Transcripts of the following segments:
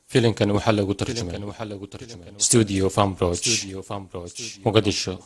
فيلم كان وحلقوا ترجمة استوديو فامبروتش مقدشو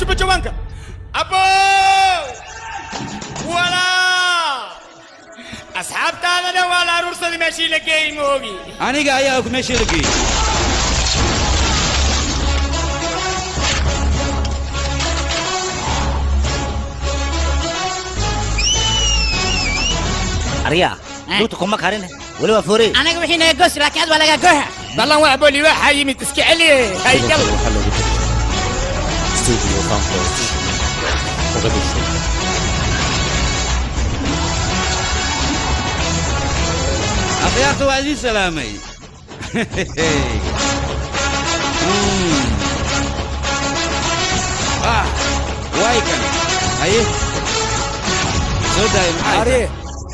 Cepat jawangka. Apa? Wala. Ashabtaada da wala rursadi meeshii la geeyay moogi. Aniga ayaa meeshii la geeyay. Arya, duutu kuma karin. Wali waa fuuri. Aniga wixii naga goos laakiin waa laga goha. Ballan waa booli waxa yimid iska celi. Haykal. استوديو فامبروتش مقدشو أخيارته وعدي سلامي وايكن أيه سوداي معاي أري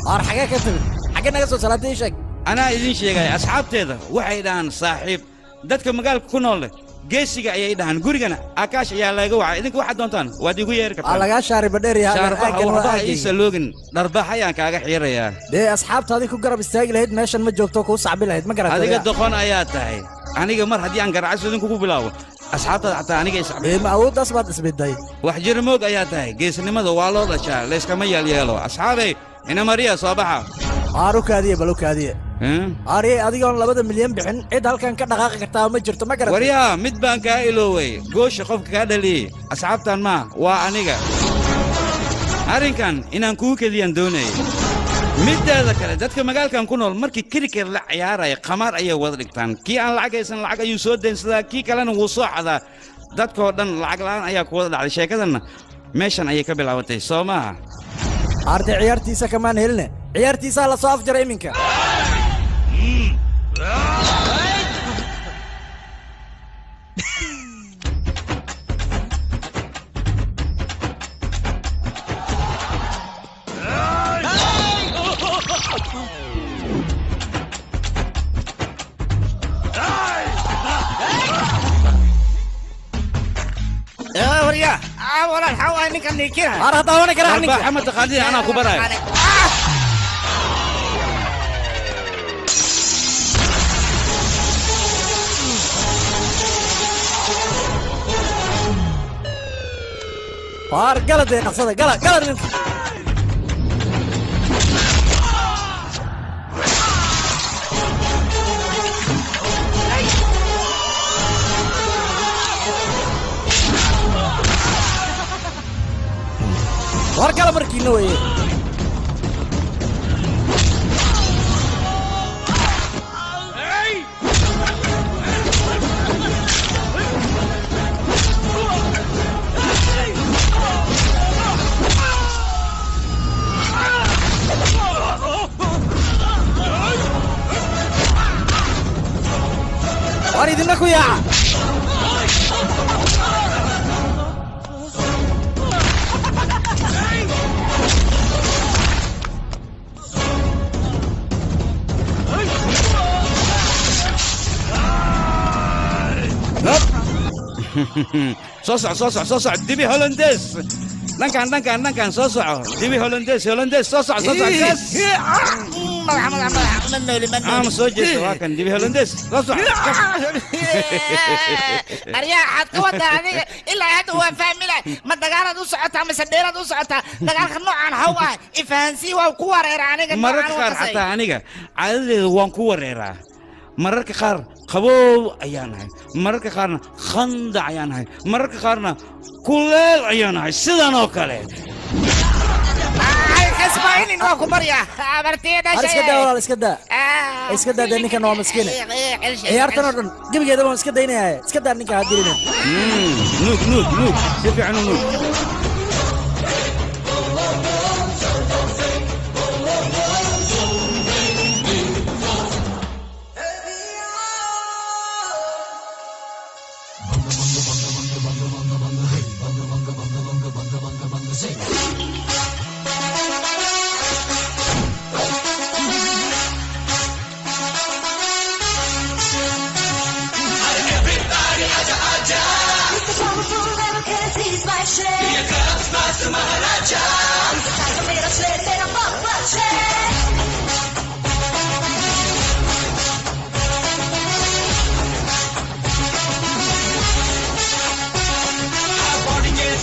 أر حاجة كتب حاجة نجس صلاة شيء أنا إذن شيء أصحاب تذا وحيدان صاحب dadka magaalka ku nool geesiga ayay dhahan gurigana akaash ayaa laga wacay idinka waxa doontaan waad igu yeeri kartaa laga shaari badheeriya shaarbaha isa loogin darbaha ayaan kaaga xiirayaa dee asxaabtaadii ku garab istaagi lahayd meeshan ma joogto ku sacbi lahayd ma garatay adiga doqon ayaa tahay aniga mar haddii aan garacayso idinku ku bilaabo asxaabtada xataa aniga isacbi ma awooddaas baad isbiday wax jirmoog ayaa tahay geesnimada waa loo dhashaa layskama yeelyeelo asxaabay ina mariya soo baxa aarukaadiye balukaadiye aariye adigoon 2 milyan bixin cid halkan ka dhaqaaqi kartaa ma jirto ma garatay waryaa mid baan kaa ilooway goosha qofka kaa dhaliyey asxaabtan ma waa aniga arrinkan inaan kuu kediyaan doonayay mideeda kale dadka magaalkan ku nool markii cricket la ciyaaraya qamaar ayay wada dhigtaan kii aan lacag haysan lacag ayuu soo deensadaa kii kalena wuu soo cadaa dadkoo dhan lacag la'aan ayaa ku wada dhacday sheekadanna meeshan ayay ka bilaabatay soo maaha arday ciyaartiisa kamaan helne ciyaartiisa la soo afjaray iminka وريا ولا الحوا انك نيكيها انا طاونا كده عنك محمد تقادي انا كبراي قلد يا قصده قلد warkala markiina weeye war idinna ku yaaca صوصع دبي هولنديز دنكان صوصع دبي هولنديز صوصع عام سوجي واكن دبي هولنديز صوصع أريا حد قوة يعني إلا هذا هو فاهم له ما دقارة دوس عتها مسديرة دوس عتها دقارة خنوع عن هوا إفانسي وكوار إيرانية مرة خار حتى عنيك عادي وانكوار إيران mararka qaar qabow ayaan ahay mararka qaarna khanda ayaan ahay mararka qaarna kuleel ayaan ahay sidan oo kale اسمعيني نوكو مريا عبرتي ده شيء اسكدا ولا اسكدا ده نيكا نو مسكينه عيارتنا دن جبيgeeda ma iska daynaya iskada ninka hadirina nuug si fiican nuug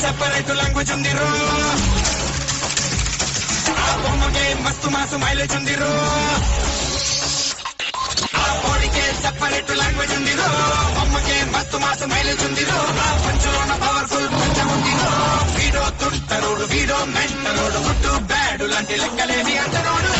separate language undiru abomage mastu masu mileage undiru abodike separate language undiru abomage mastu masu mileage undiru panchulona powerful pancha undiru video tuntarodu video mentarodu good bad ulanti lekkalevi antarodu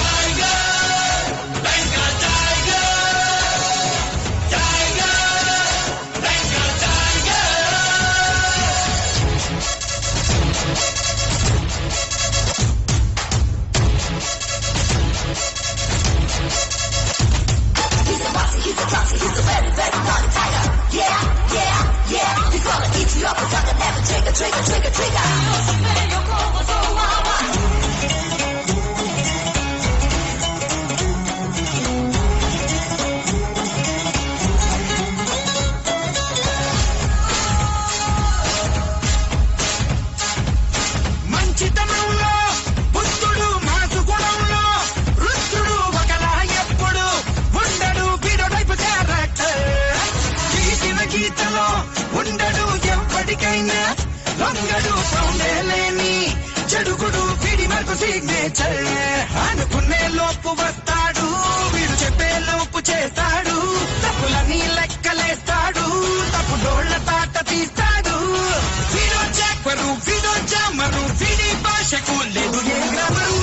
ఎక్కడు సౌండే లేని చెడుగుడు పిడి మరకు సిగ్నేచర్ అనుకునే లోపు వస్తాడు వీడు చెప్పే లోపు చేస్తాడు తప్పులన్నీ లెక్కలేస్తాడు తప్పు డోళ్ల తాట తీస్తాడు వీడో చెక్కరు వీడో జమ్మరు వీడి భాషకు లేదు ఏ గ్రామరు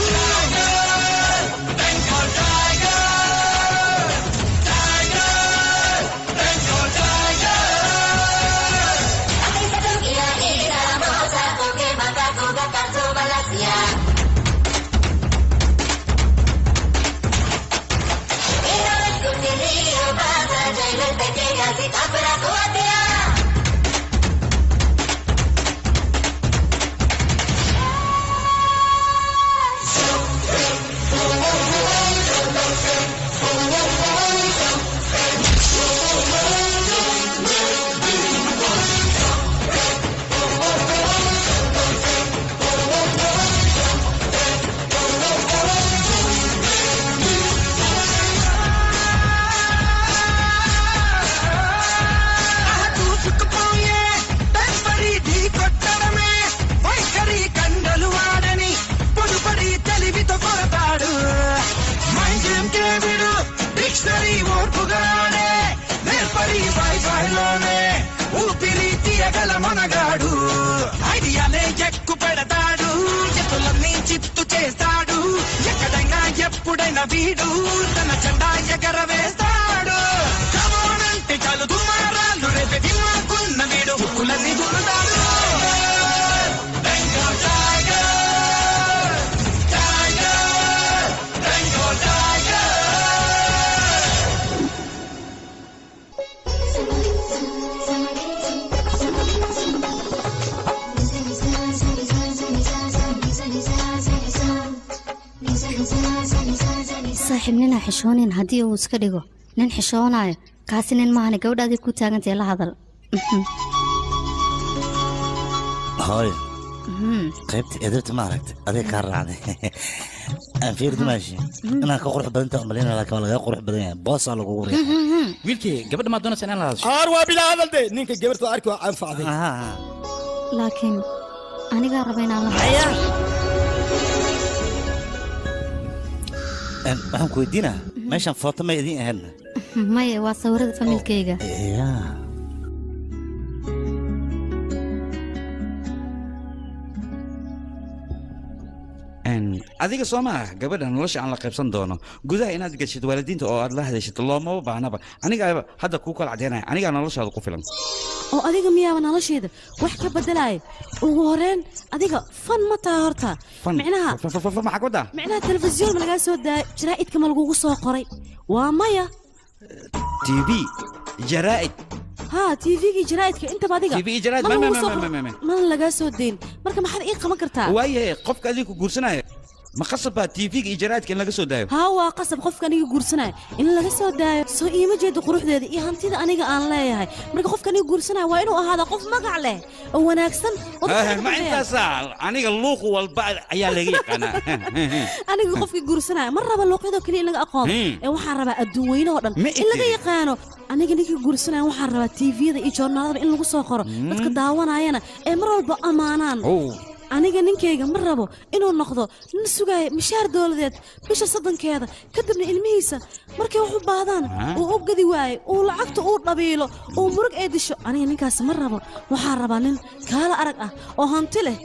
ఊపిరి తీయగల మనగాడు ఐడియాలే ఎక్కు పెడతాడు ఎత్తులన్నీ చిత్తు చేస్తాడు ఎక్కడైనా ఎప్పుడైనా వీడు తన జెండా ఎగరవేస్తాడు కమోనంటే చాలు దుమారాలు రేపే దిమాకున్న వీడు హుక్కులన్నీ దున్నుతాడు saaxiib nin aan xishoonin haddii uu iska dhigo nin xishoonayo kaasi nin maahane gabadhaadii ku taagantay la hadal hooyo qaybta edabta ma aragta adeeg kaa raacday aan fiir dumaashi inaan ka qurux badanta umalayna laakiin waa laga qurux badan yahay boosaa lagugu riixay wiilkii gabadha maa doonaysa inaan la hadasho aar waa bilaa hadalde ninka gabartu arki waa anfacday laakiin anigaa raba inaan la waxaan ku weydiinaa meeshan footo ma idiin ahaydna maya waa sawirada familkayga adiga soo maaha gabadha nolosha aan la qaybsan doono gudaha inaad geshid waalidiinta oo aad la hadashid loomaba baahnaba aniga hadda kuu kala cadeynaya anigaa noloshaada ku filan oo adiga miyaaba nolosheeda wax ka bedelaya ugu horeen adiga fan ma tahay horta micnaha maxaa ku daa micnaha telefisyoon ma lagaa soo daayay jaraa'idka ma lagugu soo qoray waa maya tv jaraa'id ها تيفيكي جرايدك انت باديك تيفي جرايد ما لغا سو دين marka maxaad ii qaban kartaa waaye qofka adigu guursanaya ma qasabaa tv-ga iyo jaraa'idka in laga soo daayo haa waa qasab qofka aniga guursanaya in laga soo daayo soo iima jeedo quruxdeeda iyo hantida aniga aan leeyahay marka qofka aniga guursanaya waa inuu ahaada qof magac leh oo wanaagsan ma intaas aniga luuq walba ayaa laga yaqaanaa aniga qofka guursanaya mar raba luuqyada kaliya in laga aqoon ee waxaan rabaa adduun weyne oo dhan in laga yaqaano aniga ninka guursanaya waxaan rabaa tv-da iyo joornaalada in lagu soo qoro dadka daawanayana ee mar walba amaanaan aniga ninkayga ma rabo inuu noqdo nin sugaya mishaar dowladeed bisha soddonkeeda kadibna ilmihiisa markay wax u baahdaan uu u gadi waayo uu lacagta uu dhabiilo uu murug ay disho aniga ninkaas ma rabo waxaan rabaa nin kaala arag ah oo hanti leh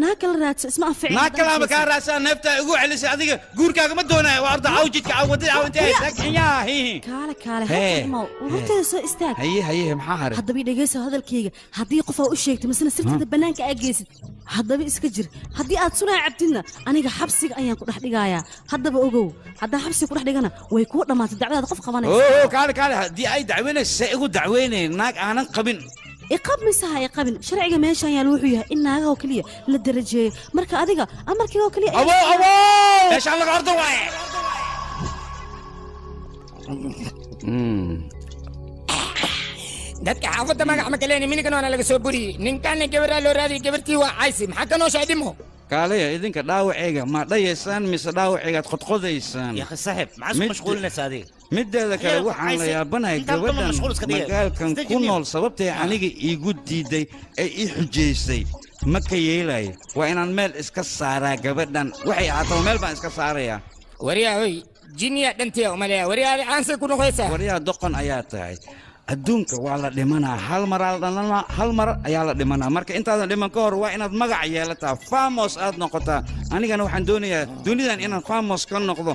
naakala raadsa isma anficin naakala ka raadsa neefta ugu celisay adiga guurkaaga ma doonayo waa arda awjidka wadada awantay yaa kaale hadma waqtiga soo istaag haye maxaa haray hadaba dhageyso hadalkayga hadii qof u sheegtay masna sirtada banaanka ay geysid hadaba iska jir hadii aad sunaa cabtidna aniga xabsiga ayaan ku dhex dhigayaa hadaba ogow haddaan xabsiga ku dhex dhigana way ku dhamaatay dacwadaada qof qabanaysa kaale hadii ay dacweynayso igu dacweynay naag aanan qabin iqab misaha iqabin sharciga meeshan yaa wuxuu yahay in naagaha kaliya la darajeeyo marka adiga amarkiga kaliya abo meeshan laga ordo waaye dadka xaafadda magac ma kaleeni minigana waana laga soo buriyey ninkaana gabaraa loo raadiyey gabartii waa caysi maxaa ka noo shaadimo kaalaya idinka dhaawacayga ma dhayaysaan mise dhaawacigaad qodqodaysaan يا اخي صاحب معاش مشغول ناس هذه mideeda kale waxaan la yaabanahay gabadhan magaalkan ku nool sababtay aniga iigu diiday ee ii xujaysay ma ka yeelaya waa inaan meel iska saaraa gabadhan waxay ahaato meel baan iska saarayaa wariyaa hoy jiniya dhantiya umalaya wariyaa aansay ku noqoysaa waryaa doqon ayaa tahay adduunka waa la dhimanaa hal mar ayaa la dhimanaa marka intaadan dhiman ka hor waa inaad magac yeelataa famos aad noqotaa anigana waxaan doonayaa dunidan inaan famos ka noqdo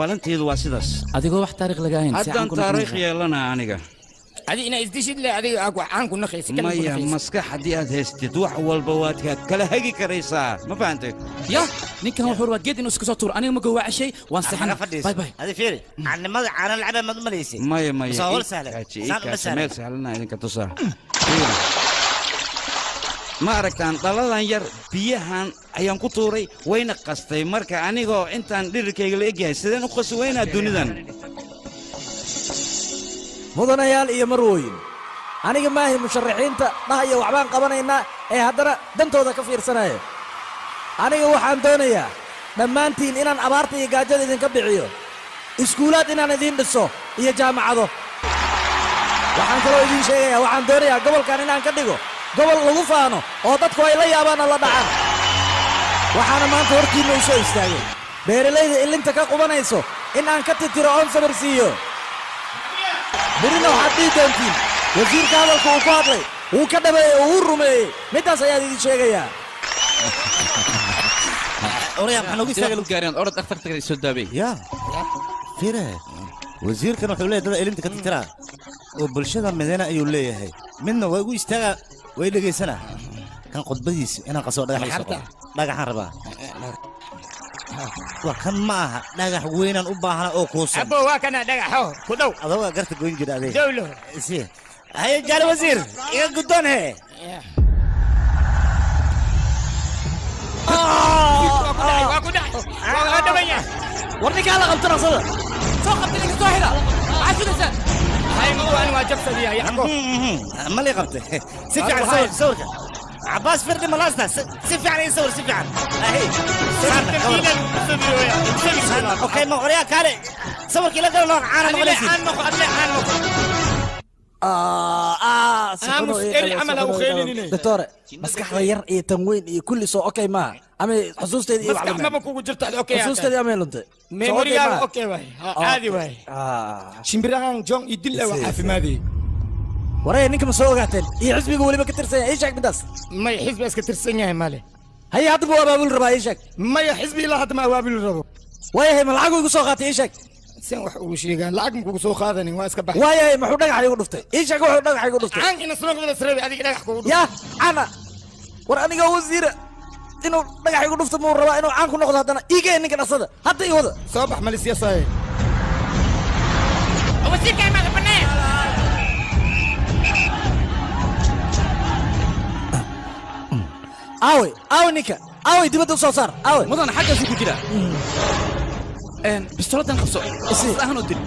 balanteedu waa sidaas adigoo wax taariikh laga hayn haddaan taariikh yeelana aniga adi ina isdishid le adiga aan ku naqaysi maya maskax haddii aad haystid wax walba waad kala hagi karaysaa ma fahantay ya ninkan wuxuu waad geed inuu iska soo tuuro aniga ma gowaa cashay waan saxana باي باي هذه فيري عن ماذا عن اللعبه ما مليسي maya maya سهل سهل meel sahlana idinka tusaa ma aragtaan dhaladan yar biyahan ayaan ku tuuray wayna qastay marka anigoo intaan dhirirkayga la egyahay sideen u qasi weynaa dunidan mudanayaal iyo marwooyin aniga maahi musharaxiinta dhahaya waxbaan qabanaynaa ee haddana dantooda ka fiirsanaya aniga waxaan doonayaa dhammaantiin inaan abaarta iyo gaajada idinka bixiyo iskuulaad inaan idiin dhiso iyo jaamacado waxaan kaloo idiin sheegayaa waxaan doonayaa gobolkan inaan ka dhigo gobol lagu faano oo dadku ay la yaabaan oo la dhacaan waxaana maanta hortiinna u soo istaagay beeralayda illinta ka qubanayso in aan ka titiro oon sabarsiiyo birina waxaad dhihi doontiin wasiirka hadalka uu ku hadlay wuu ka dhameeyey oo wuu rumeeyey middaas ayaan idin sheegayaa oraya maxaa noogu istaagay gaareen orod akhtarta soo daabay ya fire wasiirkan wuxuu leeyahay dad ilinta ka titira oo bulshada midana ayuu leeyahay midna waa ugu istaaga way dhageysanaa kan qodbadiisa inaan qasoo dhagaxaan rabaa waa kan ma aha dhagax weynaan u baahana oo kuusan abo waa kana dhagaxo ku dhow adoo waa garta goyn jira adeeg dowlo si هيا جال وزير يا قدون هي ورنيك على غلط رصده سوق بتلك سوهرة عاشو دسان هاي مو انا واجب سديها يا حكو ما اللي قبته سيفي على صور صورك عباس فردي ملاسنا سيفي على يصور سيفي على اهي اوكي ما اوريا كالي صور كي لقى لوق عانا مغلسي دكتور مسكحة ير إيه تموين إيه كل سو أوكي ما أمي حسوستي إيه مسكح ما بكون جرت أوكي حسوستي أمي لنت ميموري أوكي واي عادي واي شمبران جون يدل وحافي ماذي وراي إنك مسوقاتين إيه حسبي قولي ما كتر سنة إيش بداس ما يحسب بس كتر سنة مالي هيا هاد بوا بابل ربا إيشك ما يحسبي لا هاد ما بابل ربا ويا هي ملعقو يسوقات إيشك سين وشيغان lacag muku soo qaadani waa iska baxay waayay ma xudhag xariiq u dhuftay ishaq wuxuu dhag xariiq u dhuftay aan ina soo qodada sareey adiga dhagax ku dhuftay ya ana war aniga wasiir inuu dhagax igu dhufto muu rabaa inuu aan ku noqdo hadana iiga ninka dhasada hadda ii wada soo bax malisya saay wasiirka ma qabanay aawe ninka aawe dibadda u soo saar aawe mudan xaggaas ku jira bistoladan qabso islahan u dil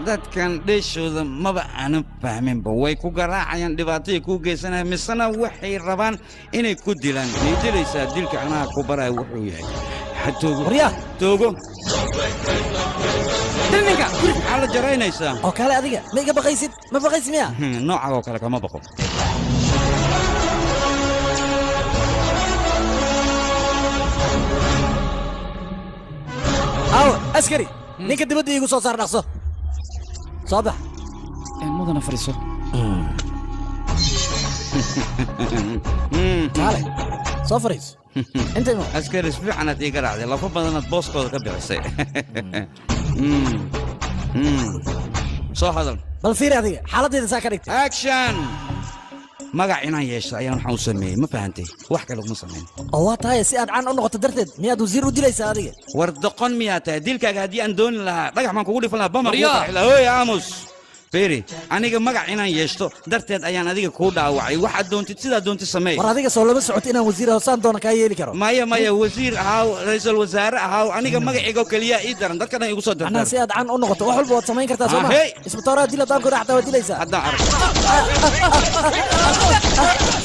dadkan dheeshooda maba aanan fahminba way ku garaacayaan dhibaatay ku geysanayaan misana waxay rabaan inay ku dilaan way dilaysaa dilka anaha ku baraya wuxuu yahay xatoogo waryaa toogo dilninka maxaa la jaraynaysaa oo kale adiga ma iga baqaysid ma baqaysid miya nooca oo kale kama baqo askari ninka dibadda iigu soo saar dhaqso soo bax mudana fariiso kaale soo fariis intay ma askari si fiican aad iiga raacday lafo badanaad booskooda ka bixisay soo hadal bal fiiri adiga xaaladdeeda saa ka dhigtay action magac inaan yeesho ayaan waxaan u sameeyey ma fahantay wax kale uma samayn oo waa tahay si aad caan u noqoto darteed miyaad wasiir u dilaysaa adiga war doqon miyaa tahay dilkaaga haddii aan dooni lahaa dhagax baan kugu dhifan lahaa bamar hooy aamus فيري aniga magac inaan yeeshto darteed ayaan adiga ku dhaawacay waxa doontid sida doontid sameey war adiga soo lama socod inaan wasiir hoosaan doona ka yeeli karo maya wasiir ahaa ra'iisul wasaare ahaa aniga magacayga kaliya ii daran dadkana igu soo dartaan ana si aad aan u noqoto wax walba waad samayn kartaa soo ma isbitaalada dila daan ku raxda waad dilaysaa hadda arag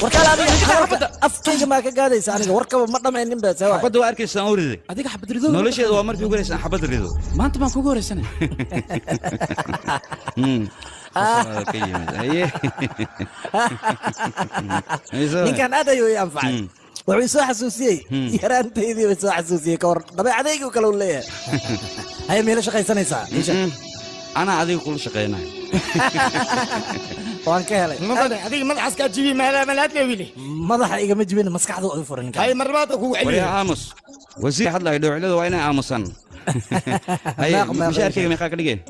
warkala adiga afkayga ma ka gaadaysa aniga warkaba ma dhamaynin baa sawa xabad waa arkaysan uride adiga xabad rido nolosheedu waa markii ugu horeysan xabad rido maanta baan kugu horeysanay ninkan aad ayuu ii anfacay wuxuu soo xasuusiyey yaraantaydii buu soo xasuusiyey ka hor dabeecadaygu kale uu leeyahay haya meelo shaqaysanaysaa ana adiga kula shaqeynaa waan ka helay adiga madaxaas kaa jibi malaad leewile madaxa igama jibin maskaxda u furan hay marbaad ku weliya aamus wasiir hadlay dhowcilada waa inay aamusan hay mushaarkayga meeqa ka dhigeen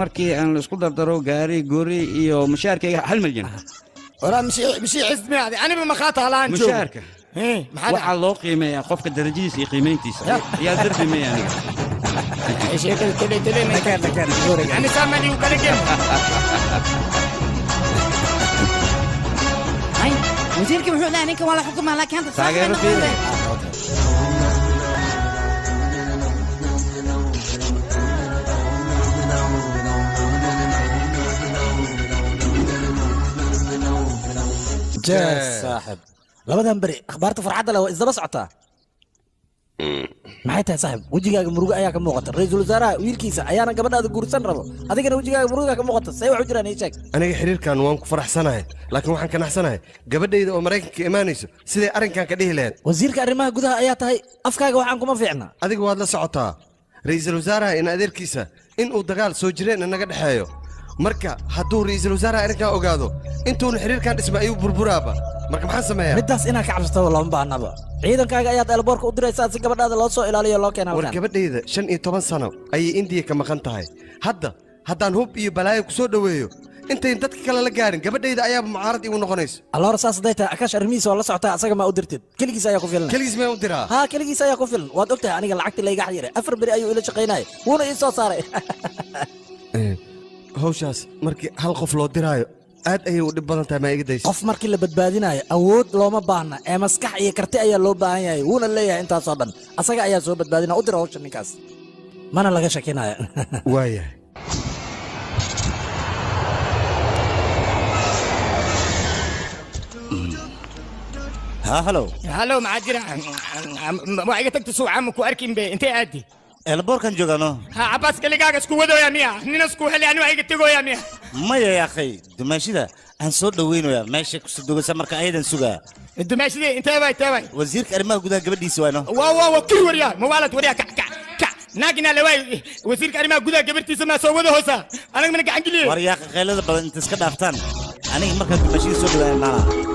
markii aan la isku dardaro gaari guri iyo mushaarkayga 1 milyan wala mishii xismi hadi aniba ma qaata halaan joog mushaarka waxa loo qiimeeyaa qofka darajadiisa iyo qiimeyntiisa yaa darbi ma aniga sheekada tele ma kan ani saamani u kale keen hay wasiirka wuxuu leeyahay ninka wala xukuma la kaanta taageero fiire صاحب labadan bari akhbaarta farxadda leh waa isdaba socotaa maxay tahay saaxib wejigaaga murugo ayaa ka muuqata ra'iisul wasaaraha wiilkiisa ayaana gabadhaada guursan rabo adigana wejigaaga murugo ka muuqata say wax u jiraan ii sheeg aniga xiriirkan waan ku faraxsanahay laakiin waxaan ka naxsanahay gabadhayda oo maraykanka imaanayso siday arrinkan ka dhihi lahayd wasiirka arrimaha gudaha ayaa tahay afkaaga waxaan kuma fiicna adiga waad la socotaa ra'iisul wasaaraha in adeerkiisa in uu dagaal soo jireen naga dhexeeyo marka hadduu ra'iisul wasaaraha arrinkan ogaado intuuna xiriirkan dhisma ayuu burburaaba marka maxaan sameeyaa middaas inaa ka cabsato lama baahnaba ciidankaaga ayaad elboorka u diraysaa si gabadhaada loo soo ilaaliyo loo keena war gabadhayda 15 sano ayay indiya ka maqan tahay haddaan hub iyo balaayo ku soo dhoweeyo intayn dadka kale la gaarin gabadhayda ayaaba mucaarad igu noqonayso alloora saas hadday tahay akash arrimihiisa waa la socotaa asaga maa u dirtid keligiis ayaa ku filan keligiis maa u diraa haa keligiis ayaa ku filan waad ogtahay aniga lacagtii layga xayiray 4 beri ayuu ila shaqaynayay wuuna ii soo saaray hawshaas markii hal qof loo diraayo aad ayay u dhib badan tahay ma iga dayso qof markii la badbaadinayo awood looma baahna ee maskax iyo karti ayaa loo baahan yahay wuuna leeyahay intaasoo dhan asaga ayaa soo badbaadina u dira hawsha ninkaas mana laga shakinaya waayahay ها هلو هلو معجرة ما عيقتك تسوع عمك وأركين بي انت أدي البور كان جوغانو ها عباس كلي قاعد اسكو ودو يا ميا نينا اسكو هلي أنا عيقتكو يا ميا ما يا أخي دماشي ده هنصور دوينو يا ماشي كسدو بس مركا أيضا سوغا الدماشي دي انت باي وزيرك أرماه قدا قبل دي سوانو واو كل وريا موالد وريا كا ناقنا لواي وزيرك أرماه قدا قبل سما سو ودو هوسا أنا من قاعد أنجلي وريا أخي خيلة بدل أنت سكت أفتان أنا مركا دماشي سوغا معنا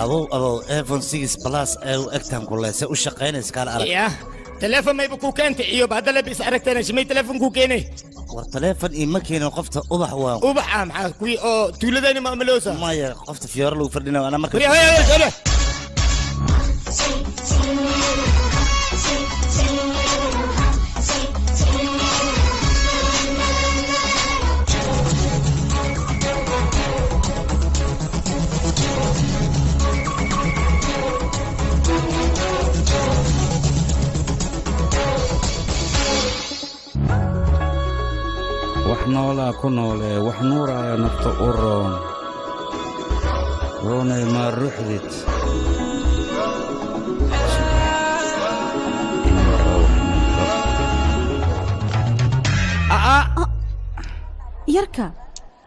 أبو إيفون 6 بلاس أو أكتم كله سأشقين إسكال أرك يا تلفون ما يبكو كانت إيوب هذا اللي بيسألك أنا شمي تلفون كوكيني والتلفون إيمكين وقفت أضح وام أضح عام حكوي أو تولدني ما ملوسة ما يا قفت في يرلو فردنا وأنا مركز هيا نولا كنولي وحنورا يا نفط أورون روني ما رحدت يركا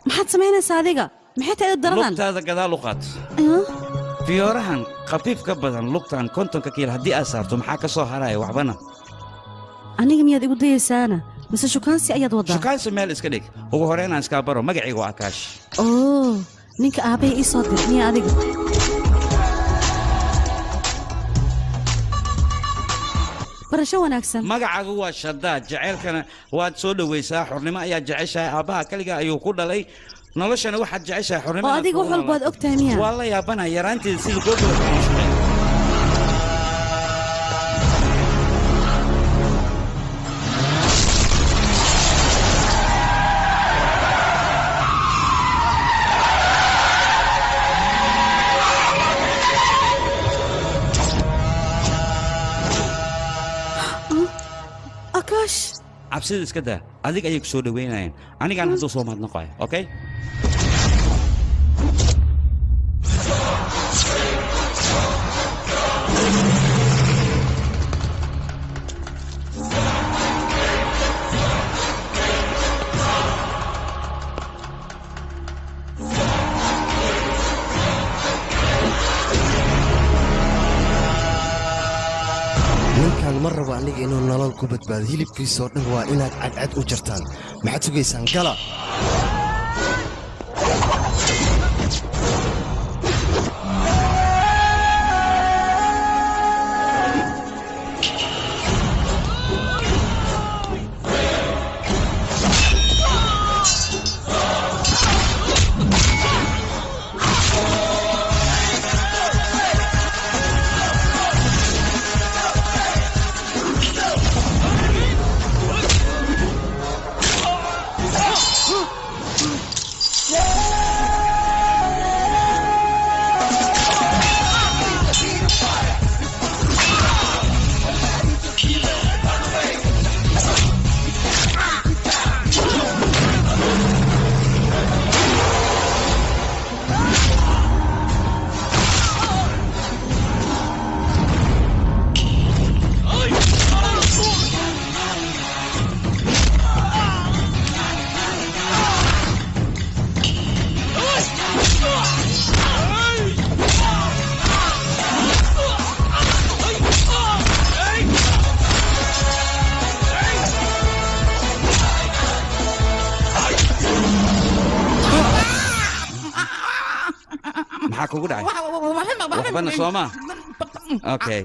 ما حد سمعنا صادقة ما حد تقدر لقط هذا كذا لقط في ورهن خفيف كبدن لقطان كنتم ككيل هدي أسرت محاكا صهراي وعبنا أنا جميع دي بدي سنة بس شوكانسي أياد وضع شوكانسي مال إسكاليك هو هورينا إسكابرو مقعي وعكاش أوه نينك أبي إيه صادق نيا أديك barasho wanaagsan magacaagu waa shadaad jaceylkana waad soo dhawaysaa xornimo ayaa jeceshahay aabbaha kaliga ayuu ku dhalay noloshana waxaad jeceshahay xornimo oo adiga wax walba waad ogtahay miya waa la yaabana yaraanteeda sida goobta cabsida iska daa adig ayay ku soo dhaweynayaan anigaan hadduu soo mahadnaqayo okay mar rabo aniga inuu nolol ku badbaado hilibkiisoo dhan waa inaad cadcad u jartaan maxaad sugaysaan gala kugu dhacay waxbana sooma okay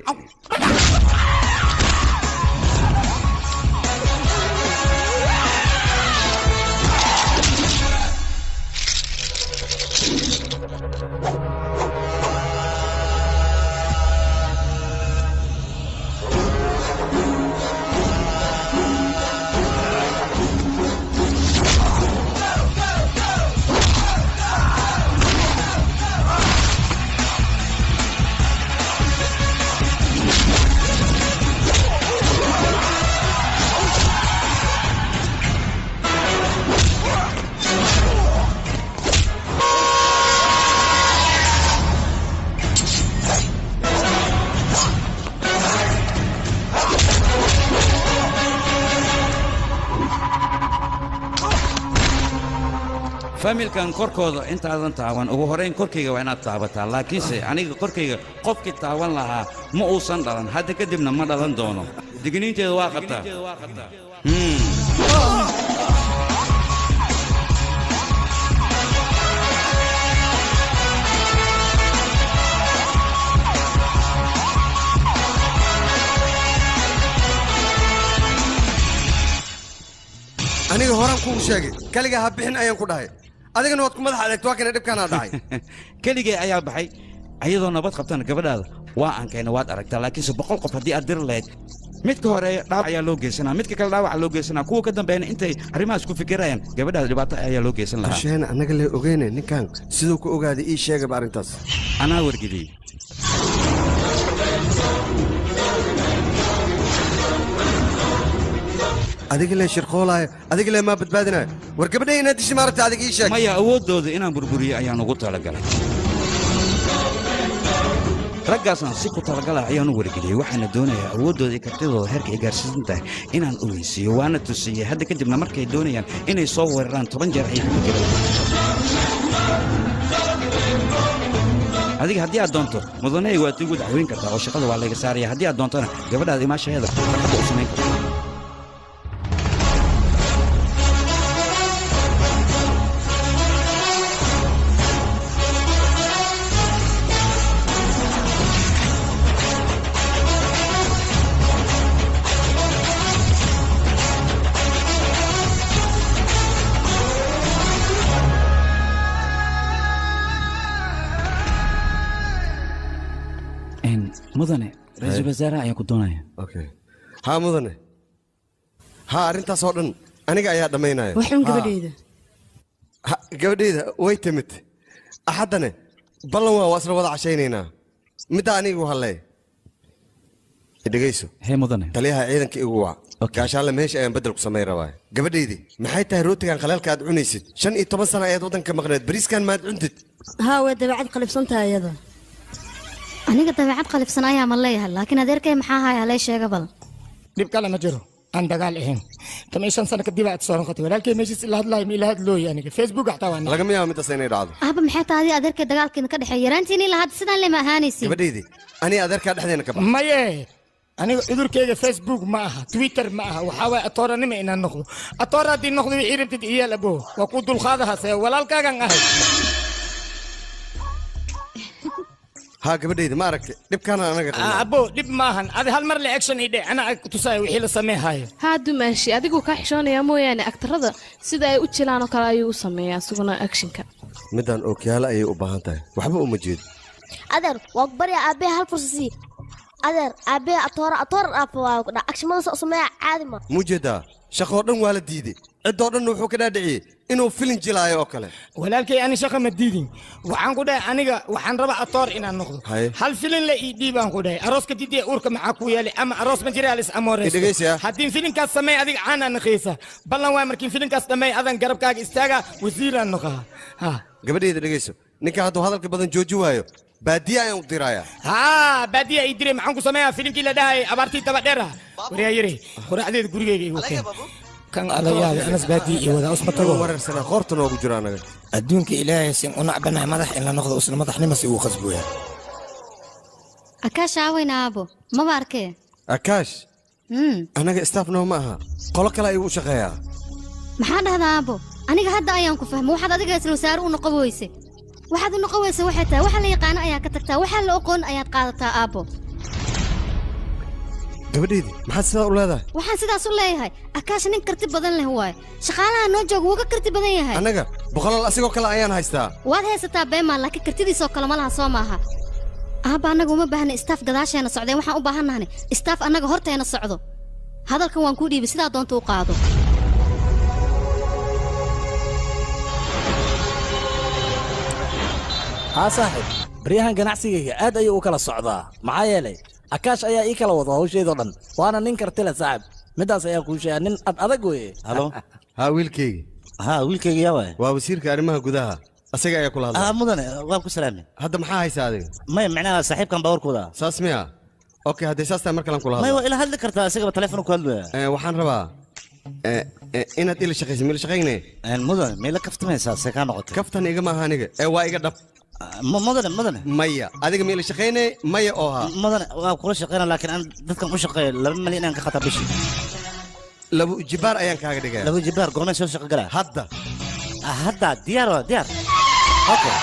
familkan korkooda intaadan taawan ugu horeyn korkayga waa inaad taabataa laakiinse aniga korkayga qofkii taawan lahaa ma uusan dhalan hadda kadibna ma dhalan doono digniinteeda waa qabtaa aniga horaan kugu sheegay kaliga ha bixin ayaan ku dhahay adigana waad ku madax adeegto waa kana dhibkaana dhacay keligee ayaa baxay ayadoo nabad qabtana gabadhaada waa aankayna waad aragtaa laakiinse 100 qof haddii aad dir lahayd midka hore dhaawac ayaa loo geysanaa midka kale dhaawac loo geysanaa kuwa ka dambeeyna intay arrimahaas ku fikirayaan gabadhaada dhibaato ayaa loo geysan lahaa qorsheena annaga lee ogeyne ninkan siduu ku ogaaday ii sheegaba arrintaas anaa wargidiyey adiga lee shirqoolaayo adiga lee maa badbaadinayo war gabadhay inaad dishi maaragta adiga ii sheeg maya awooddooda inaan burburiyo ayaan ugu talagalay raggaasaan si ku talagala ayaan u wargeliyey waxaana doonayaa awooddooda iyo kartidooda heerka ay gaarsiisan tahay inaan ogeysiiyo waana tusiyey hadda kadibna markay doonayaan inay soo weeraraan 10 jeer ay ku jiraan adiga haddii aad doonto mudanay waad igu dacweyn kartaa oo shaqada waa laga saaraya haddii aad doontona gabadhaada imaashaheeda farxadda u samayn kartaa mudane ra'iisul wasaaraha ayaa ku doonaya okay haa mudane haa arrintaas oo dhan aniga ayaa dhammaynaya waxaan gabadhayda way timid axaddane ballan waa isla wada cashaynaynaa midda anigu hallee dhegayso hee mudane taliyaha ciidanka igu wac gaashaanle meesha ayaan beddel ku samayn rabaa gabadhaydii maxay tahay rootigan khalaalka aad cunaysid 15 sano ayaad waddanka maqneed bariiskan maad cuntid ها ودبعت قلبسنتها يدا aniga dabeecad qalifsan ayaa ma leeyahay laakiin adeerkay maxaa hayaa lay sheega bal dhib kale ma jiro aan dagaal ahayn kama 5 sano kadib aad soo noqotay walaalkay meeshiis ila hadlaay ma ila hadlooy aniga facebook xataa waan laga miyaa mid inay dhacdo ahba maxay tahay adeerkay dagaalkiina ka dhaxeeyay yaraantiin ila had sidaan lema ahaanaysi gabadhaydii ani adeerka dhexdeena ka bax maye aniga cudurkayga facebook ma aha twitter ma aha waxa way atooranimo inaan noqdo atooradii noqdo wixii rabtid iyo labo waa ku dulqaadahaas walaalkaagan ahay ها gabadhayda ma aragtay dhibkana anaga abo dhib maahan adi hal mar la action ide ana ku tusay wixii la sameeyahay ها dumaashi adigu ka xishoonaya mooyaane aktarada sida ay u jilaan oo kale ayuu sameeyaa suguna actionka midaan ookiyaala ayay u baahan tahay waxba uma jeedo adeer waa bari aabe hal fursasi adeer aabe atoor waa actionada soo sameeyaa caadi ma mujeda shaqo dhan waa la diiday cidoo dhan wuxuu ka dhaadhiciyay inuu filin jilaayo oo kale walaalkay ani shaqo ma diidin waxaan ku dhahay aniga waxaan rabaa atoor inaan noqdo hal filin la ii dhiibaan ku dhahay arooska diiday uurka maxaa ku yeelay ama aroos ma jiraa lis amoores haddii filinkaas sameey adiga caana naqiisa ballan waa markiin filinkaas dhameey adan garabkaaga istaaga wasiiraan noqaa gabadhayda dhegayso ninka hadduu hadalka badan jooji waayo baadiya ayaan u diraaya baadiya ii diray maxaan ku sameeyaa filinkii la dhahay abaartii daba dheera wariyaa yiri quraacdeeda gurigeyga igu keen kan alayaal anas baadii iyo wada usma tago wareersana qoorta noogu jira anaga adduunka ilaahay sin una banahay madax in la noqdo usna madaxnimo si uu qasbuya akaash aawayna aabo maba arkee akaash anaga staff noo ma aha qolo kale ayuu u shaqeeyaa maxaa dhahdaa aabo aniga hadda ayaan ku fahmay waxaad adiga isla wasaare u noqon weyse waxaad u noqon weyse waxay tahay waxa la yaqaan ayaa ka tagtaa waxa la aqoon ayaad qaadataa aabo gabadhaydi maxaad sidaa u leedahay waxaan sidaas u leeyahay akaash nin karti badan leh waay shaqaalaha noo jooga wuu ka karti badan yahay anaga boqolaal asigoo kale ayaan haystaa waad haysataa beemaan laakiin kartidiisoo kale ma laha soo maaha aaba annaga uma baahna istaaf gadaasheena socdeen waxaan u baahannahay istaaf annaga horteena socdo hadalkan waan kuu dhiibay sidaa doonta u qaado haa saaxiib baryahan ganacsigayga aad ayuu u kala socdaa maxaa yeelay akaash ayaa ii kala wada hawsheedoo dhan waana nin kartile saaxiib middaas ayaa kuu sheegaa nin ad adag weeye halo haa wiilkaygi wiilkayga yaa waay waa wasiirka arrimaha gudaha asaga ayaa kula hadlay mudane waan ku salaamay hadda maxaa haysaa adiga may macnaha saaxiibkan baawarkooda saas miya okay haddii saas tahay mar kalan kula hadlo may waa ila hadli kartaa asagaba telefoon ku hadlaya waxaan rabaa inaad ila shaqayso mila shaqaynay mudane mayla kaftamaysaa see kaa noqotay kaftan igama aha aniga waa iga dhab mudane maya adiga mila shaqaynay maya oo ha mudane waa kula shaqayna laakiin aan dadkan u shaqeeyo 2 malyan inaan ka qataa bishii labo jibaar ayaan kaaga dhigaya labo jibaar goormay soo shaqo galaa hadda diyaar okay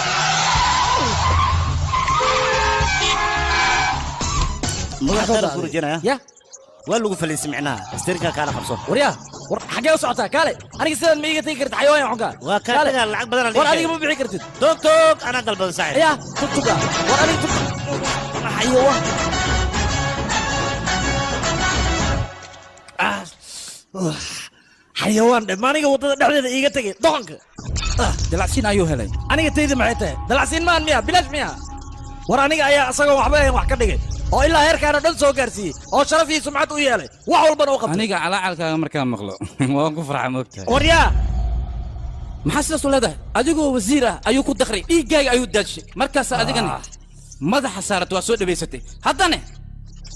mudane ku rajeenaya ya waa lagu faliisay micnaha isteerka kaala qabso waryaa war xagee u socotaa kaale aniga sidaan ma iga tegi kartid xayawaan xunka waa kaale lacag badan war adiga ma bixi kartid tog anaa dalbada saaxiib ya tugtuga war adiga xayawaan xayawaan dhe maaniga waddada dhexdeeda iiga tegay doqonka dalacsiin ayuu helay aniga tayda maxay tahay dalacsiin maan miya bilaash miya war aniga ayaa asagoo waxba ahayn wax ka dhigay oo ilaa heerkaana dhan soo gaarsiiyey oo sharaf iyo sumcad u yeelay wax walbana u qabtay aniga calaacalkaaga markaan maqlo waan ku farxa moogtahay waryaa maxaa sidaas u leedahay adigoo wasiir ah ayuu ku dakray dhiiggaaga ayuu daadshay markaas adigana madaxa saarata waa soo dhabaysatay haddana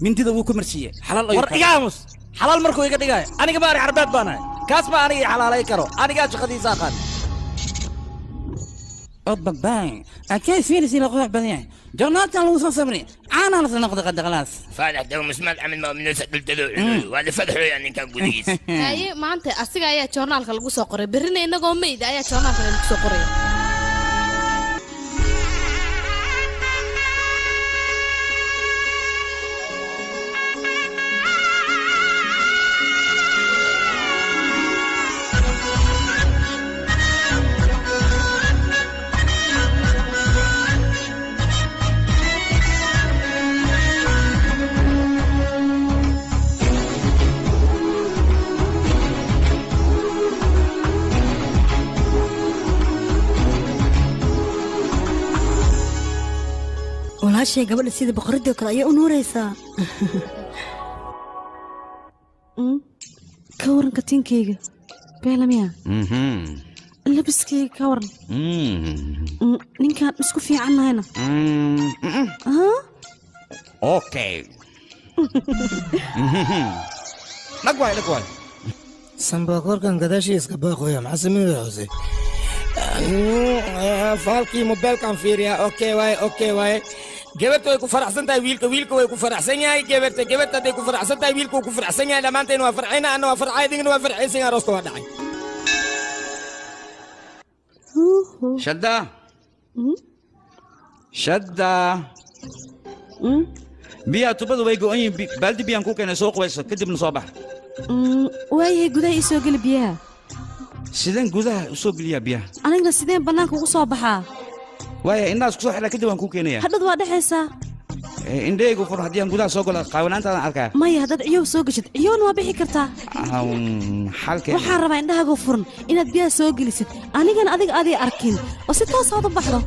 mindida wuu ku marsiiyey xalaal ayuu war iga aamus xalaal markuu iga dhigaayo aniga ma ari carbeed baan ahay kaas ma aniga i xalaalay karo anigaa shaqadiisa aqaan babaan akay fiirisi la qodx badan yahay جوناتنا لو صبري انا لازم ناخذ قد خلاص فالح دو مسمات عمل ما من قلت له ولا فتحوا يعني كان قديس هاي ما انت اسيغا يا جورنالka lagu soo qoray birina inagoo meyd ayaa journalka lagu soo qoray walaashay gabadha sida boqoradii kale ayay u nuuraysaa ka waran katiinkayga beelamiya labiskayga ka waran ninkaan isku fiicannahayna okay dhagwaay sambakorkan gadaashiiska baaqoya maxaa sameynaya hose faalkii mobeelkan fiiriya okay waaye gabarta way ku faraxsan tahay wiilka way ku faraxsan yahay gabarta hadday ku faraxsan tahay wiilka wuu ku faraxsan yahay dhammaanteen waa farxayna anna waa farxay adigana waa farxaysan yahay arooska waa dhacay shadda biyaha tubadu way go'an yihiin baaldi biyaan ku keenay soo qubayso kadibna soo bax waayahay gudaha ii soo geli biyaha sideen gudaha u soo geliyaa biyaha anigna sideen bannaanka ugu soo baxaa waaya indhahaas ku soo xidha kadib waan kuu keenaya hadhad waa dhexaysaa indhahaygu fur haddii aan gudaha soo galo qaawanaantaadan arkaa maya haddaad ciyow soo geshid ciyowna waa bixi kartaa waxaan rabaa indhahaagu furan inaad biyaha soo gelisid anigana adiga aday arkin oo si toosaad u baxdo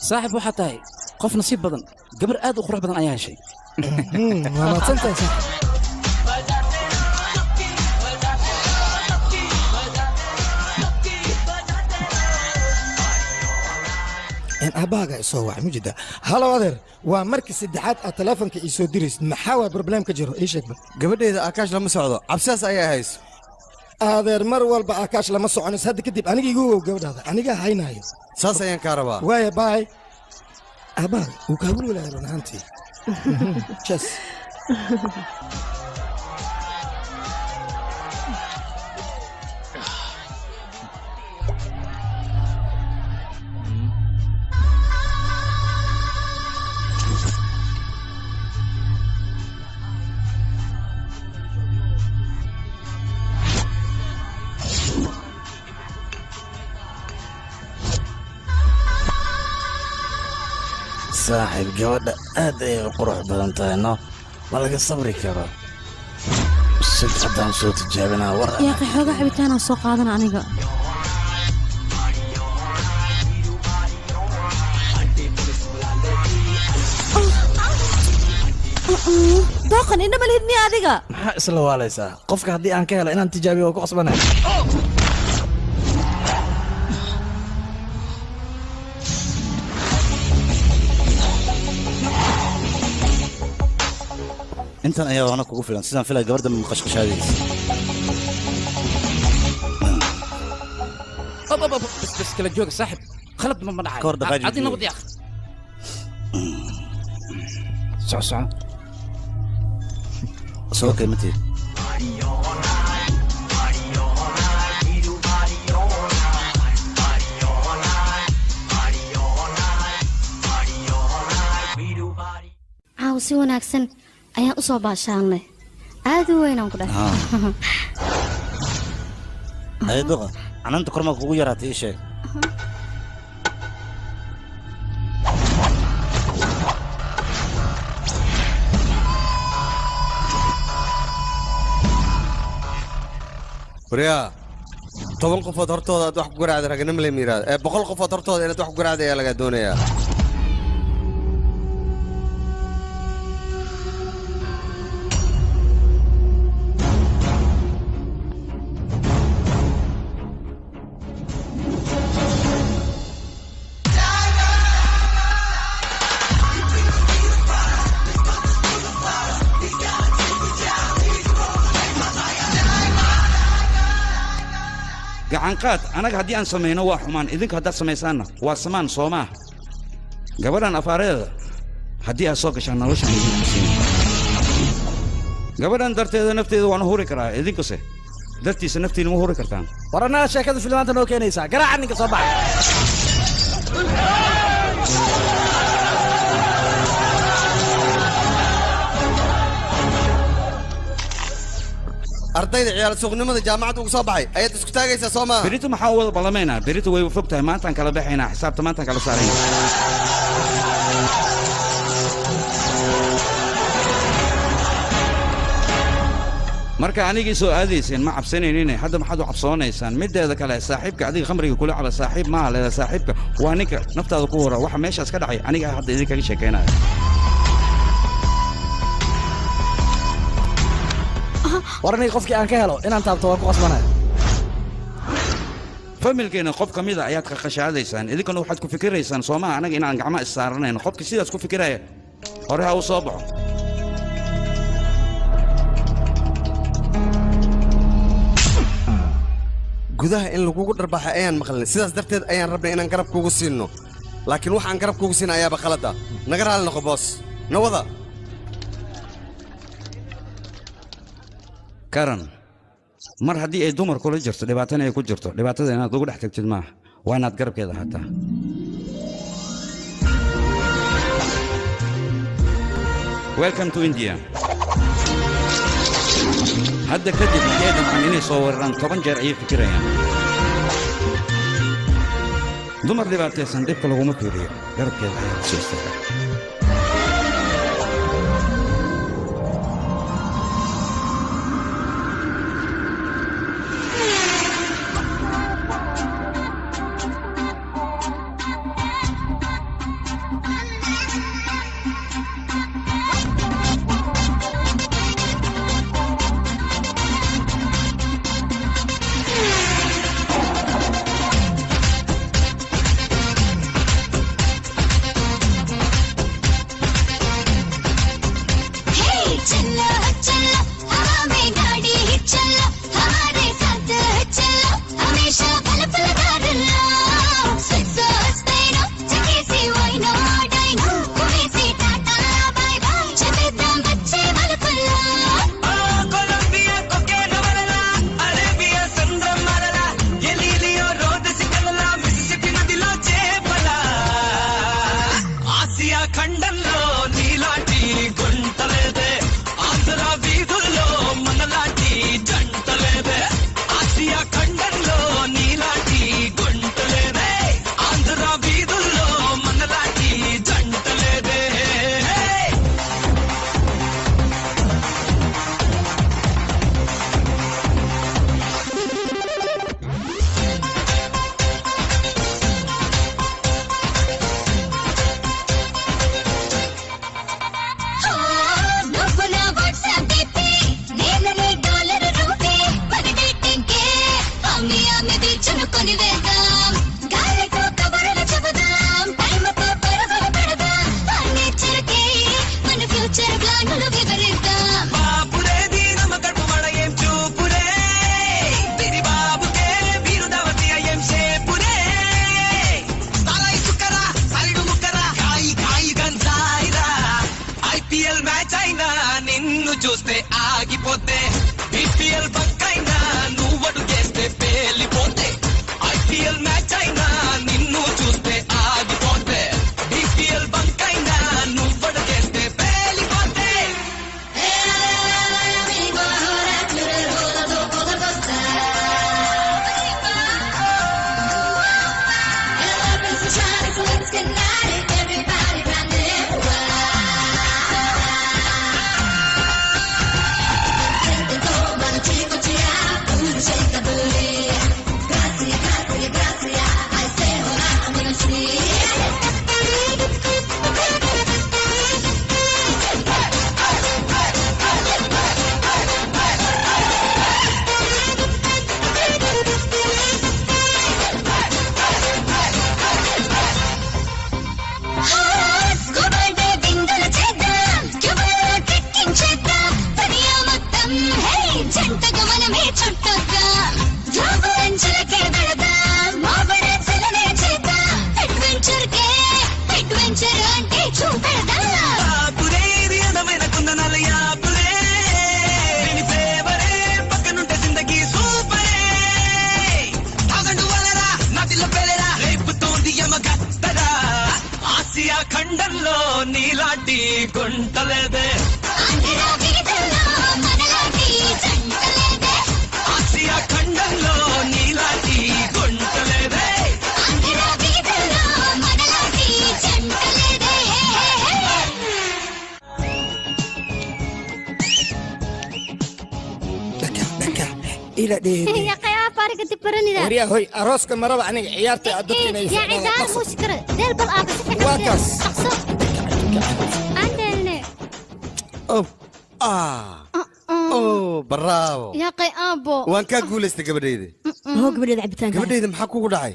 saaxib waxaa tahay qof nasiib badan gabar aad u qurux badan ayaa heshay waa maadsantahay saaxib aabbahaga isoo wac mujida halo adeer waa markii saddexaad aad taleefonka ii soo diraysid maxaa waa problem ka jiro ii sheegba gabadheeda aakaash lama socdo cabsidaas ayaa hayso adeer mar walba aakaash lama soconays hadda kadib aniga igu wow gabadhaada anigaa haynaayo saas ayaan kaa rabaa waaya baay aabbaha wuu kaabul walaahay run ahaantii jes saaxiib gabadha aad ayay u qurux badan tahay no ma laga sabri karo sid haddaan soo tijaabinaa war yaaqi xooga cabitaanaan soo qaadana aniga dooqan inama lihid miya adiga maxaa isla waalaysaa qofka haddii aan ka helo inaan tijaabiyo waa ku qasbanay intan ayaa waana kugu filan sidaan filay gabadha qashqashaadaysa bas kala jooga saaxib khalad ma dhacay Kor dhaqaajin adina wadi akh soco soo keematay caaw si wanaagsan ayaan u soo baashaanay aad u weynaan ku dhahay aydoqa cananta kormaa kugu yaraatay ii sheeg waryaa 10 qofood hortooda aad wax ku garaacday raganimo lama yiraahdo 100 qofood hortooda inaad wax ku garaacday ayaa laga doonayaa gacanqaad anaga haddii aan samayno waa xumaan idinka haddaad samaysaanna waa samaan soo maah gabadhan afaareeda haddii aad soo gashaan noloshaan idin xasiin gabadhan darteeda nafteeda waan huri karaa idinkuse dartiisa naftiina ma huri kartaan war annaga sheekada filmaanta noo keenaysaa garaaca ninka soo baxa ardayda ciyaar suuqnimada jaamacadda ugu soo baxay ayaad isku taagaysaa soo maaha berito maxaa u wada ballamaynaa berito way fog tahay maantaan kala baxaynaa xisaabta maantaan kala saaraynaa marka anigii soo aadayseen ma cabsanaynine hadda maxaad u cabsoonaysaan mideeda kale saaxiibka adiga khamriga kula caba saaxiib maaha leeda saaxiibka waa ninka naftaada ku wara waxa meeshaas ka dhacay aniga hadda idinkaga sheekaynaya war aniga qofkii aan ka helo inaan taabto waan ku qasbanaya familkeena qof ka mida ayaad ka qashaadaysaan idinkana waxaad ku fikiraysaan soomaha anaga inaan gacmo issaaranayn qofkii sidaas ku fikiraya hore ha u soo baxo gudaha in lagugu dharbaxay ayaan maqlin sidaas darteed ayaan rabnay inaan garab kuugu siinno laakiin waxaan garab kuugu siin ayaaba qalada naga raali noqo boos nawada karan mar haddii ay dumar kula jirto dhibaatana ay ku jirto dhibaatada inaad ugu dhex tagtid maaha waa inaad garabkeeda hataa welcome to india hadda kadib ayay damcaan inay soo weeraraan 10 jeer ayay fikirayaan dumar dhibaataysan dhibka laguma fiiriyo garabkeeda ayaa soo istaaga Chico, chico. నీలాంటి గుంటలేదే ఆసియా ఖండంలో నీలాంటి గుంటలేదే إلى دي يا قيا فارق تبرني ذا وريا هوي أروسك مرة عني عيارتي أدتني يا عدار مشكلة دير بالآب واكس عندنا أوه براو يا قي أبو وان كا قولستي قبليدي هو قبل عبتان قبليدي maxaa kugu dhacay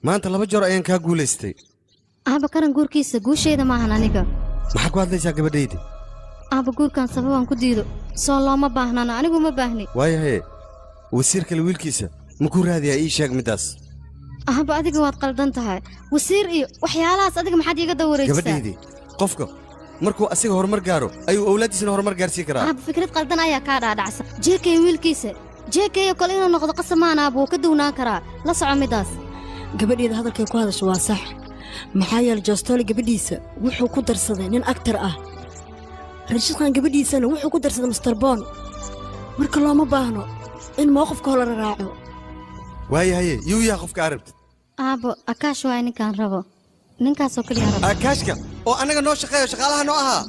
maanta laba jeer ayaan kaa guulaystay aaba karan guurkiisa guusheeda maahan aniga maxaa ku hadlaysaa gabadhaydi aaba guurkan sababaan ku diido soo looma baahnana anigu ma baahni waayahay wasiirka wiilkiisa ma ku raadiyaa ii sheeg midaas aaba adiga waad qaldan tahay wasiir iyo waxyaalahaas adiga maxaad iiga dawareegaysaa gabadhaydi qofka markuu asiga horumar gaaro ayuu awlaadiisana horumar gaarsiin karaa aaba fikrad qaldan ayaa kaa dhaadhacsa jeekay wiilkiisa jeekay kale inuu noqdo qasamaana buu ka duwnaan karaa la soco midaas gabadheeda hadalkay ku hadasho waa sax maxaa yeelay joostole gabadhiisa wuxuu ku darsaday nin actor ah rashidkan gabadhiisana wuxuu ku darsaday Mr. Bond marka looma baahno in mowqifka hore la raaco waayahay yuu yaa qofka arabta aabo akaash waa ninkaan rabo ninkaasoo kaliya rabo akaashka oo anaga noo shaqeeyo shaqaalaha noo ahaa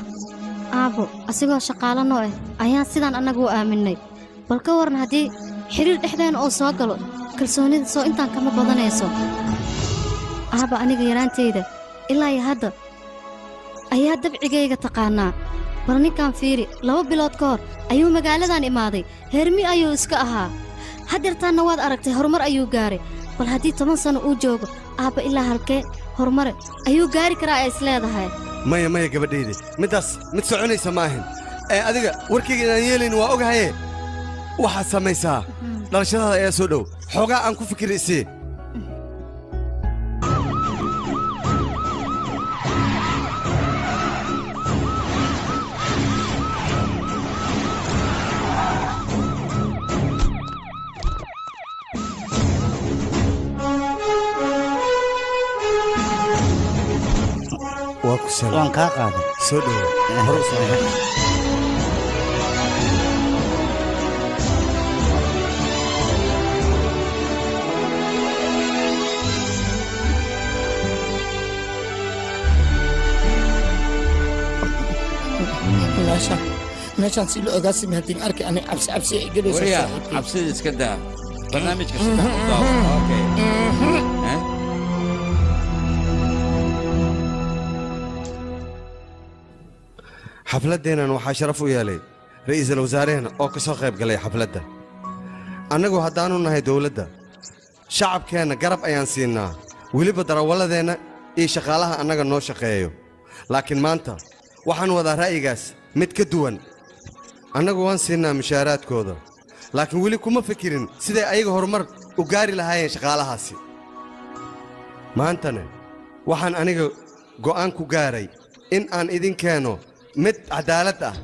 aabo asigoo shaqaalo noo ah ayaan sidaan annagu u aaminay bal ka waran haddii xiriir dhexdeena oo soo galo kalsoonida soo intaan kama badanayso aaba aniga yaraantayda ilaa iyo hadda ayaa dabcigayga taqaanaa bal ninkaan fiiri 2 bilood ka hor ayuu magaaladan imaaday heermi ayuu iska ahaa haddeertaanna waad aragtay horumar ayuu gaaray bal haddii 10 sano uu joogo aaba ilaa halkee horumar ayuu gaari karaa ay isleedahay maya gabadhaydi midaas mid soconaysa ma ahin adiga warkayga inaan yeelayn waa ogahaye waxaad samaysaa dhalashadaada ayaa soo dhow xoogaa aan ku fikiraysee waan kaa qaaday soo dhow hor u soo meeshaan si loo ogaasi mahadin arki ani cabsi ay gelayso wariya cabsida iska daa barnaamijka saddex u daawo okay xafladdeennan waxaa sharaf u yeelay ra'iisul wasaarehena oo ka soo qayb galay xafladda annagu haddaannu nahay dawladda shacabkeenna garab ayaan siinnaa weliba darawalladeenna iyo shaqaalaha annaga noo shaqeeyo laakiin maanta waxaan wadaa ra'yigaas mid ka duwan annagu waan siinnaa mushaaraadkooda laakiin weli kuma fikirin siday ayaga horumar u gaari lahaayeen shaqaalahaasi maantana waxaan aniga go'aan ku gaaray in aan idin keeno mid cadaalad ah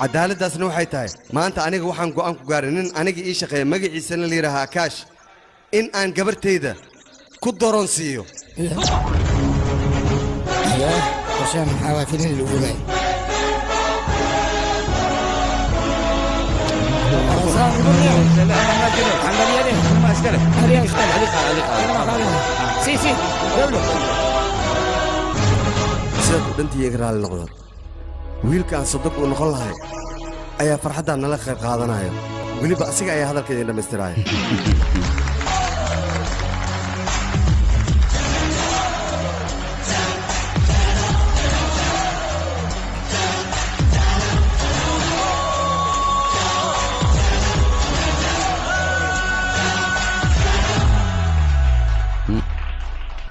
cadaaladdaasna waxay tahay maanta aniga waxaan go'aan ku gaaray nin aniga ii shaqeeya magaciisana la yidhaahaa akaash in aan gabartayda ku doronsiiyo عشان حوافلين الأولى sidaad u dhantii iga raali noqdo wiilka aan sadaq uu noqon lahay ayaa farxaddaa nala qayb qaadanaya weliba asiga ayaa hadalka idin dhammaystiraaya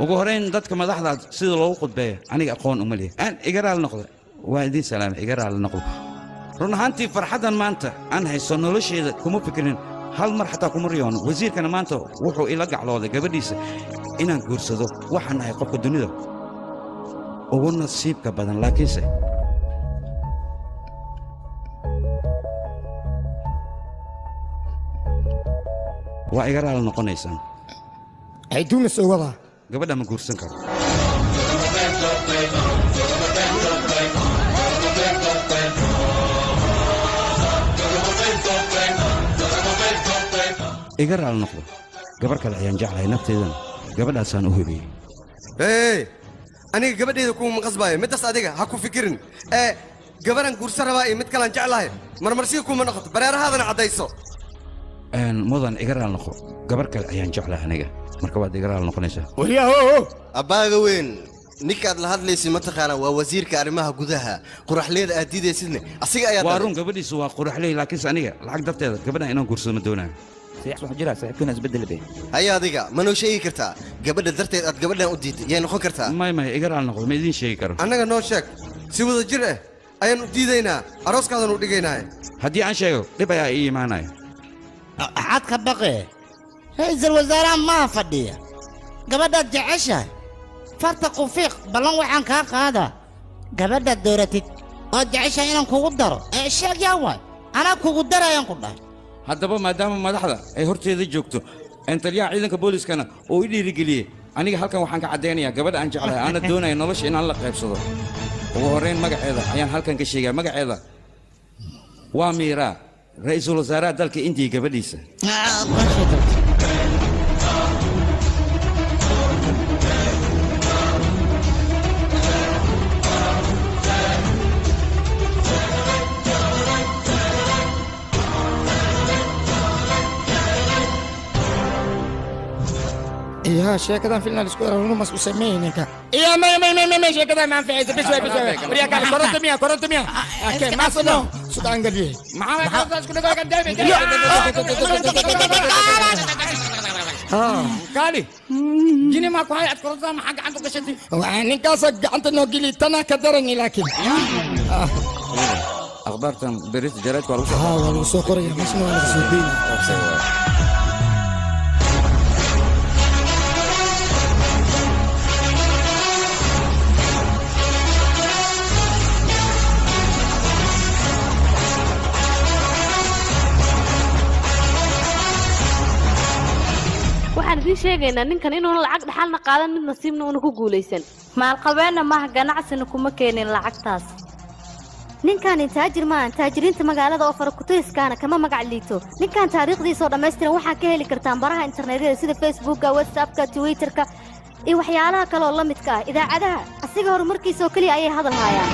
ugu horeyn dadka madaxda sida loogu khudbeeyo aniga aqoon uma leeyahay aan iga raali noqdo waa idiin salaamay iga raali noqdo run ahaantii farxaddan maanta aan hayso nolosheeda kuma fikirin hal mar xataa kuma riyoono wasiirkana maanta wuxuu ila gaclooday gabadhiisa inaan guursado waxaan nahay qofka dunida ugu nasiibka badan laakiinse waa iga raali noqonaysaan عيدونا سوغا gabadha ma guursan karo iga raal noqdo gabar kale ayaan jeclahay nafteedana gabadhaasaan u hubiyey aniga gabadheeda kuma qasbaayo midaas adiga ha ku fikirin gabaran guursan rabaa iyo mid kalaan jeclahay marmarsiga kuma noqoto bareerahaadana caddayso mudan iga raal noqo gabar kale ayaan jeclahay aniga marka waad iga raal noqonaysaa abbaaga weyn ninkaad la hadlaysid mataqaanaa waa wasiirka arrimaha gudaha quraxleeda aad diidaysidne asiga ayaa waa run gabadhiisu waa quraxley laakiinse aniga lacag darteeda gabadhan inaan guursado ma doonaayo haya adiga ma noo sheegi kartaa gabadha darteed aad gabadhan u diiday yay noqon kartaa may iga raal noqdo ma idiin sheegi karo annaga noo sheeg si wada jir ah ayaan u diidaynaa arooskaadan u dhigaynaa haddii aan sheego dhib ayaa ii imaanaya maxaad ka baqee ra'iisul wasaaraha maa fadhiya gabadhaad jeceshahay farta qufiiq ballan waxaan kaa qaadaa gabadhaad dooratid ood jeceshahay inaan kugu daro sheeg yaa waay anaa kugu darayaan ku dhahay haddaba maadaama madaxda ay horteeda joogto taliyaha ciidanka booliiskana oo i dhiirigeliyey aniga halkan waxaan ka caddaynayaa gabadha aan jeclahay aana doonaya nolosha inaan la qaybsado ugu horrayn magaceeda ayaan halkan ka sheegaa magaceeda waa miiraa ra'iisul wasaaraha dalka indiya gabadhiisa يا شيكدان فيلنا السكوير ونمس وسمينك يا ما شيكدان ما في عز بشوي وريا قال كرنت ميا اوكي ما صنو سودان قدي ما اسكو قدامي قالي جيني ما كواي اتكرز ما حق عنده قشتي واني كاسك انت نوغلي تنا كدرني لكن اخبارتم بريت جريت ولا والله سو قريه مش نو انا سودين waxaan idin sheegaynaa ninkan inuuna lacag dhaxalna qaadan mid nasiibna uuna ku guulaysan maalqabeenna maaha ganacsina kuma keenin lacagtaas ninkan taajir maahan taajiriinta magaalada oo farakutiriskaana kama magac liito ninkan taariikhdiisoo dhammaystiran waxaa ka heli kartaan baraha internetyada sida facebooka whatsappka twitterka iyo waxyaalaha kale oo la midka ah idaacadaha asiga horumarkiisoo keliya ayay hadal haayaan